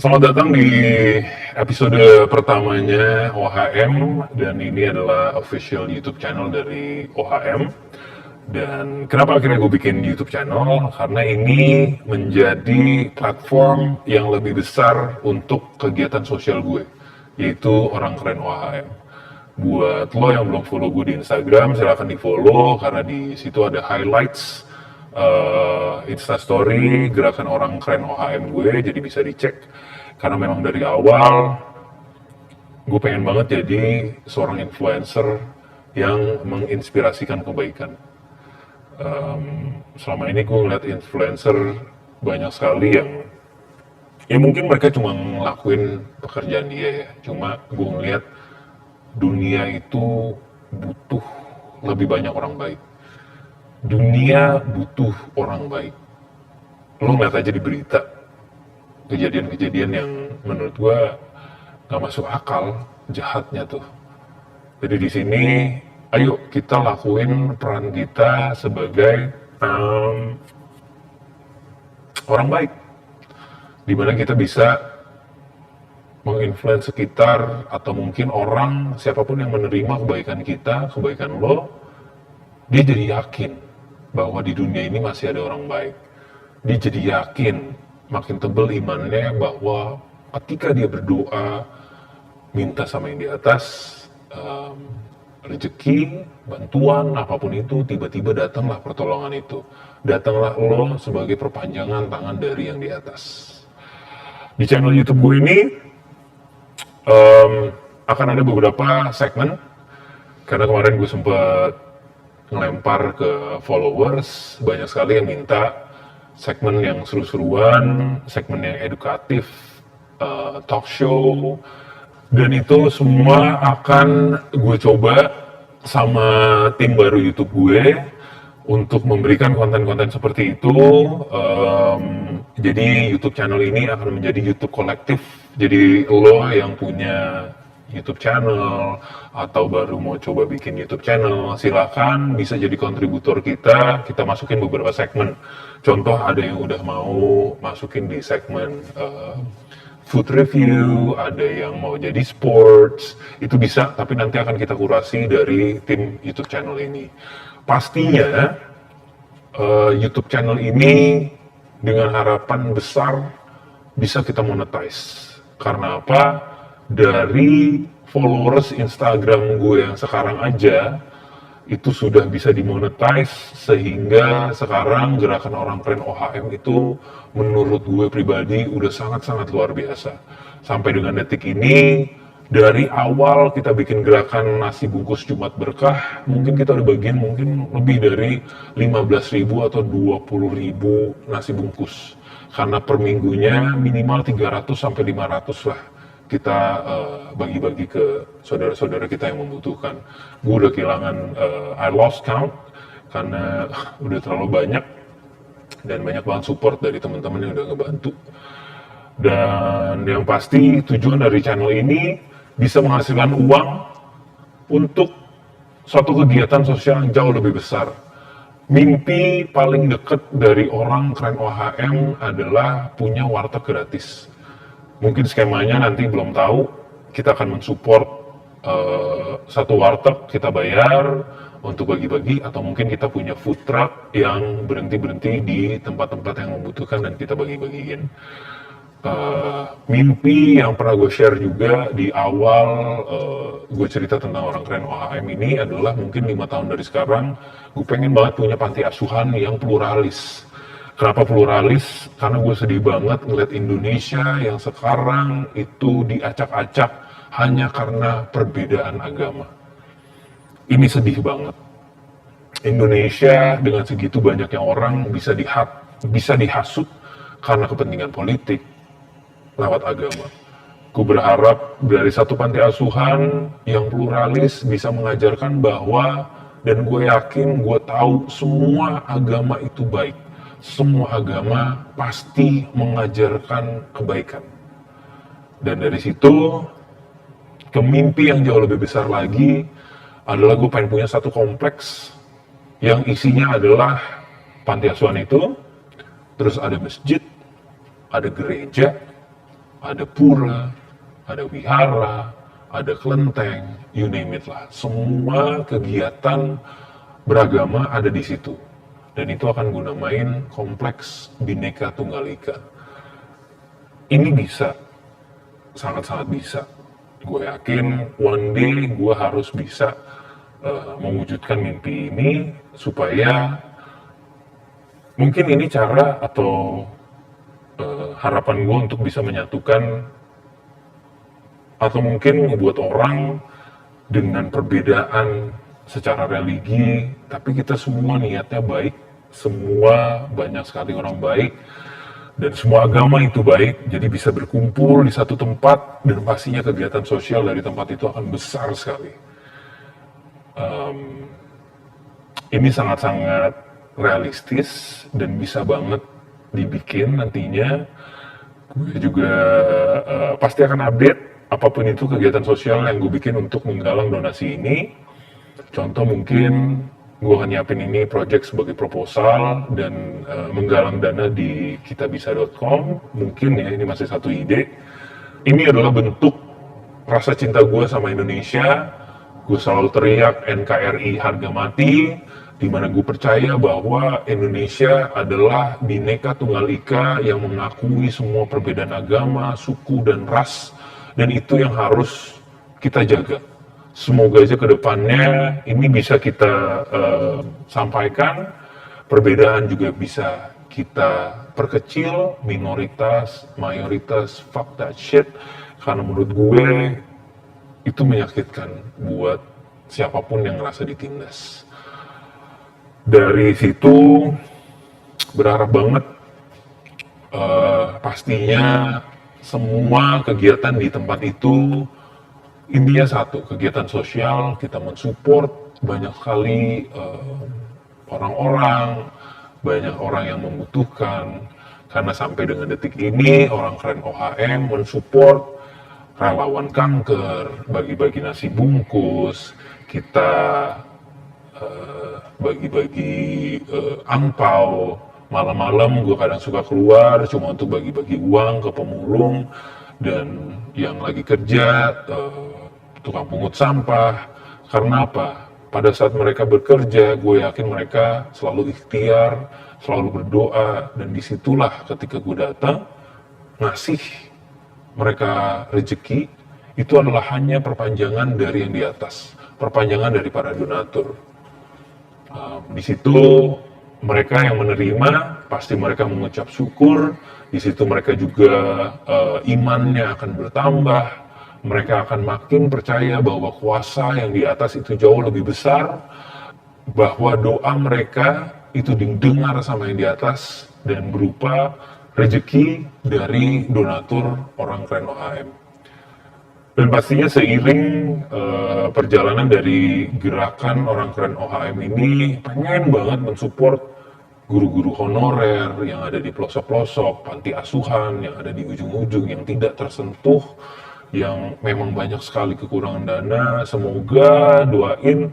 Selamat datang di episode pertamanya OHM, dan ini adalah official YouTube channel dari OHM. Dan kenapa akhirnya gue bikin YouTube channel? Karena ini menjadi platform yang lebih besar untuk kegiatan sosial gue, yaitu Orang Keren OHM. Buat lo yang belum follow gue di Instagram, silahkan di follow karena di situ ada highlights Instastory gerakan Orang Keren OHM gue, jadi bisa dicek. Karena memang dari awal gue pengen banget jadi seorang influencer yang menginspirasikan kebaikan. Selama ini gue ngeliat influencer banyak sekali yang ya mungkin mereka cuma ngelakuin pekerjaan dia ya, cuma gue ngeliat dunia itu butuh lebih banyak orang baik. Dunia butuh orang baik. Lo ngeliat aja di berita kejadian-kejadian yang menurut gue gak masuk akal jahatnya tuh. Jadi di sini ayo kita lakuin peran kita sebagai orang baik, dimana kita bisa menginfluence sekitar atau mungkin orang siapapun yang menerima kebaikan kita, kebaikan lo, dia jadi yakin bahwa di dunia ini masih ada orang baik. Dia jadi yakin, makin tebel imannya bahwa ketika dia berdoa, minta sama yang di atas, rezeki, bantuan, apapun itu, tiba-tiba datanglah pertolongan itu. Datanglah lo sebagai perpanjangan tangan dari yang di atas. Di channel YouTube gue ini akan ada beberapa segmen, karena kemarin gue sempat ngelempar ke followers, banyak sekali yang minta segmen yang seru-seruan, segmen yang edukatif, talk show, dan itu semua akan gue coba sama tim baru YouTube gue untuk memberikan konten-konten seperti itu. Jadi YouTube channel ini akan menjadi YouTube kolektif. Jadi lo yang punya YouTube channel atau baru mau coba bikin YouTube channel, silakan bisa jadi kontributor kita masukin beberapa segmen. Contoh ada yang udah mau masukin di segmen food review, ada yang mau jadi sports, itu bisa, tapi nanti akan kita kurasi dari tim YouTube channel ini. Pastinya YouTube channel ini dengan harapan besar bisa kita monetize. Karena apa? Dari followers Instagram gue yang sekarang aja itu sudah bisa dimonetize, sehingga sekarang gerakan Orang Keren OHM itu menurut gue pribadi udah sangat-sangat luar biasa. Sampai dengan detik ini, dari awal kita bikin gerakan nasi bungkus Jumat Berkah, mungkin kita udah bagian mungkin lebih dari 15.000 atau 20.000 nasi bungkus. Karena per minggunya minimal 300 sampai 500 lah kita bagi-bagi ke saudara-saudara kita yang membutuhkan. Gue udah kehilangan, I lost count karena udah terlalu banyak, dan banyak banget support dari teman-teman yang udah ngebantu. Dan yang pasti tujuan dari channel ini bisa menghasilkan uang untuk suatu kegiatan sosial yang jauh lebih besar. Mimpi paling deket dari Orang Keren OHM adalah punya warteg gratis. Mungkin skemanya nanti belum tahu, kita akan mensupport satu warteg, kita bayar untuk bagi-bagi, atau mungkin kita punya food truck yang berhenti-berhenti di tempat-tempat yang membutuhkan dan kita bagi-bagiin. Mimpi yang pernah gue share juga di awal gue cerita tentang Orang Keren OHM ini adalah mungkin 5 tahun dari sekarang, gue pengen banget punya panti asuhan yang pluralis. Kenapa pluralis? Karena gue sedih banget ngeliat Indonesia yang sekarang itu diacak-acak hanya karena perbedaan agama. Ini sedih banget. Indonesia dengan segitu banyaknya orang bisa dihasut karena kepentingan politik lewat agama. Gue berharap dari satu panti asuhan yang pluralis bisa mengajarkan bahwa, dan gue yakin, gue tahu semua agama itu baik. Semua agama pasti mengajarkan kebaikan. Dan dari situ, ke mimpi yang jauh lebih besar lagi adalah gue pengen punya satu kompleks yang isinya adalah panti asuhan itu, terus ada masjid, ada gereja, ada pura, ada wihara, ada kelenteng, you name it lah. Semua kegiatan beragama ada di situ. Dan itu akan gue namain kompleks Bhinneka Tunggal Ika. Ini bisa, sangat-sangat bisa. Gue yakin one day gue harus bisa mewujudkan mimpi ini supaya mungkin ini cara atau harapan gue untuk bisa menyatukan atau mungkin membuat orang dengan perbedaan secara religi, tapi kita semua niatnya baik, semua banyak sekali orang baik, dan semua agama itu baik, jadi bisa berkumpul di satu tempat, dan pastinya kegiatan sosial dari tempat itu akan besar sekali. Ini sangat-sangat realistis dan bisa banget dibikin nantinya. Gue juga pasti akan update apapun itu kegiatan sosial yang gue bikin untuk menggalang donasi ini. Contoh mungkin gue akan nyiapin ini project sebagai proposal dan menggalang dana di kitabisa.com. Mungkin ya ini masih satu ide. Ini adalah bentuk rasa cinta gue sama Indonesia. Gue selalu teriak NKRI harga mati, di mana gue percaya bahwa Indonesia adalah Bhinneka Tunggal Ika yang mengakui semua perbedaan agama, suku, dan ras, dan itu yang harus kita jaga. Semoga aja ke depannya ini bisa kita sampaikan, perbedaan juga bisa kita perkecil, minoritas, mayoritas, fuck that shit, karena menurut gue itu menyakitkan buat siapapun yang ngerasa ditindas. Dari situ berharap banget pastinya semua kegiatan di tempat itu intinya satu, kegiatan sosial, kita mensupport banyak sekali orang-orang, banyak orang yang membutuhkan, karena sampai dengan detik ini orang keren OHM mensupport relawan kanker, bagi-bagi nasi bungkus, kita bagi-bagi angpau, malam-malam gue kadang suka keluar cuma untuk bagi-bagi uang ke pemulung dan yang lagi kerja, tukang pungut sampah. Karena apa? Pada saat mereka bekerja, gue yakin mereka selalu ikhtiar, selalu berdoa, dan disitulah ketika gue datang ngasih mereka rezeki, itu adalah hanya perpanjangan dari yang di atas, perpanjangan dari para donatur. Di situ mereka yang menerima, pasti mereka mengucap syukur, di situ mereka juga imannya akan bertambah, mereka akan makin percaya bahwa kuasa yang di atas itu jauh lebih besar, bahwa doa mereka itu didengar sama yang di atas, dan berupa rezeki dari donatur orang keren OHM. Dan pastinya seiring perjalanan dari gerakan orang keren OHM ini, pengen banget mensupport guru-guru honorer yang ada di pelosok-pelosok, panti asuhan yang ada di ujung-ujung yang tidak tersentuh, yang memang banyak sekali kekurangan dana. Semoga doain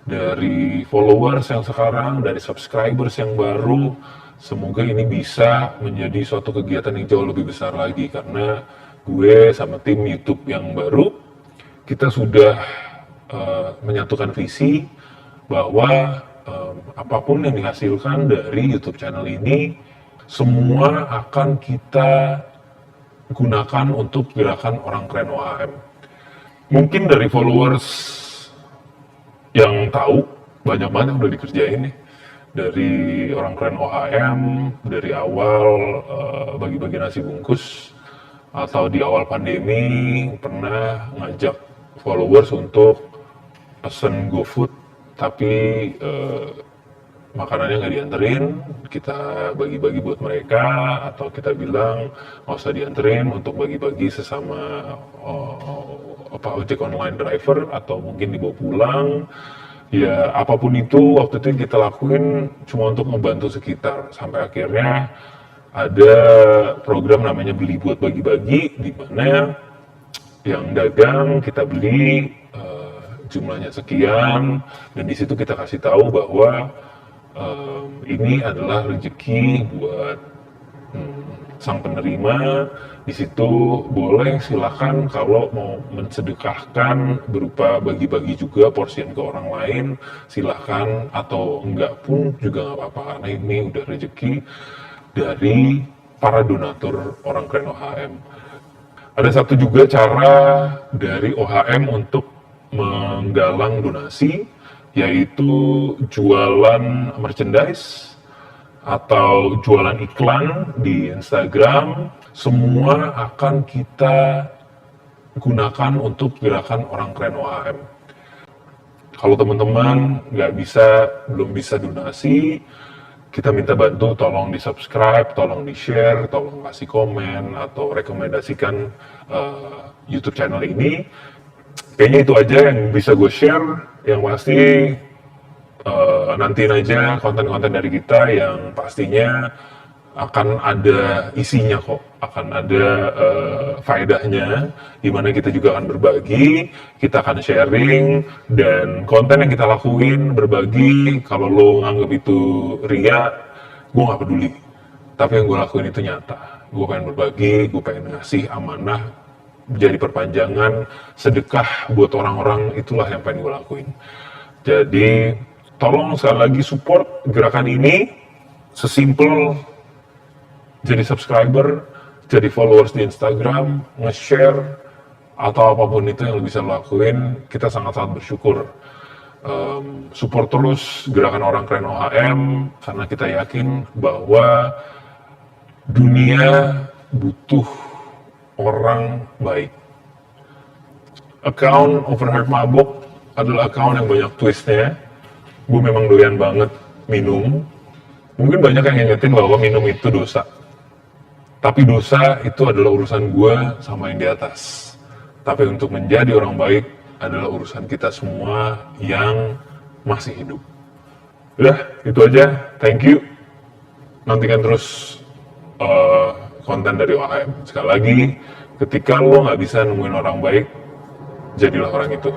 dari followers yang sekarang, dari subscribers yang baru, semoga ini bisa menjadi suatu kegiatan yang jauh lebih besar lagi, karena gue sama tim YouTube yang baru, kita sudah menyatukan visi bahwa apapun yang dihasilkan dari YouTube channel ini, semua akan kita gunakan untuk gerakan orang keren OHM. Mungkin dari followers yang tahu, banyak banget yang udah dikerjain nih. Dari orang keren OHM, dari awal bagi-bagi nasi bungkus, atau di awal pandemi pernah ngajak followers untuk pesen GoFood, tapi makanannya nggak dianterin, kita bagi-bagi buat mereka, atau kita bilang nggak usah dianterin untuk bagi-bagi sesama ojek online driver, atau mungkin dibawa pulang. Ya apapun itu, waktu itu kita lakuin cuma untuk membantu sekitar, sampai akhirnya ada program namanya beli buat bagi-bagi, di mana yang dagang kita beli jumlahnya sekian, dan di situ kita kasih tahu bahwa ini adalah rezeki buat sang penerima. Di situ boleh silakan kalau mau mensedekahkan berupa bagi-bagi juga porsian ke orang lain, silakan, atau enggak pun juga nggak apa-apa karena ini udah rezeki dari para donatur Orang Keren OHM. Ada satu juga cara dari OHM untuk menggalang donasi, yaitu jualan merchandise atau jualan iklan di Instagram. Semua akan kita gunakan untuk gerakan Orang Keren OHM. Kalau teman-teman belum bisa donasi, kita minta bantu, tolong di subscribe, tolong di share, tolong kasih komen atau rekomendasikan YouTube channel ini. Kayaknya itu aja yang bisa gue share. Yang pasti nantiin aja konten-konten dari kita yang pastinya akan ada isinya kok, akan ada faedahnya, dimana kita juga akan berbagi, kita akan sharing, dan konten yang kita lakuin, berbagi, kalau lo nganggap itu ria, gue gak peduli. Tapi yang gue lakuin itu nyata. Gue pengen berbagi, gue pengen ngasih amanah, jadi perpanjangan, sedekah buat orang-orang, itulah yang pengen gue lakuin. Jadi, tolong sekali lagi support gerakan ini, sesimpel jadi subscriber, jadi followers di Instagram, nge-share, atau apapun itu yang lo bisa lakuin, kita sangat-sangat bersyukur. Support terus gerakan Orang Keren OHM, karena kita yakin bahwa dunia butuh orang baik. Account Overheard Mabok adalah account yang banyak twistnya. Gue memang doyan banget minum. Mungkin banyak yang ngingetin bahwa minum itu dosa. Tapi dosa itu adalah urusan gue sama yang di atas. Tapi untuk menjadi orang baik adalah urusan kita semua yang masih hidup. Udah, itu aja. Thank you. Nantikan terus konten dari OHM. Sekali lagi, ketika lo nggak bisa nemuin orang baik, jadilah orang itu.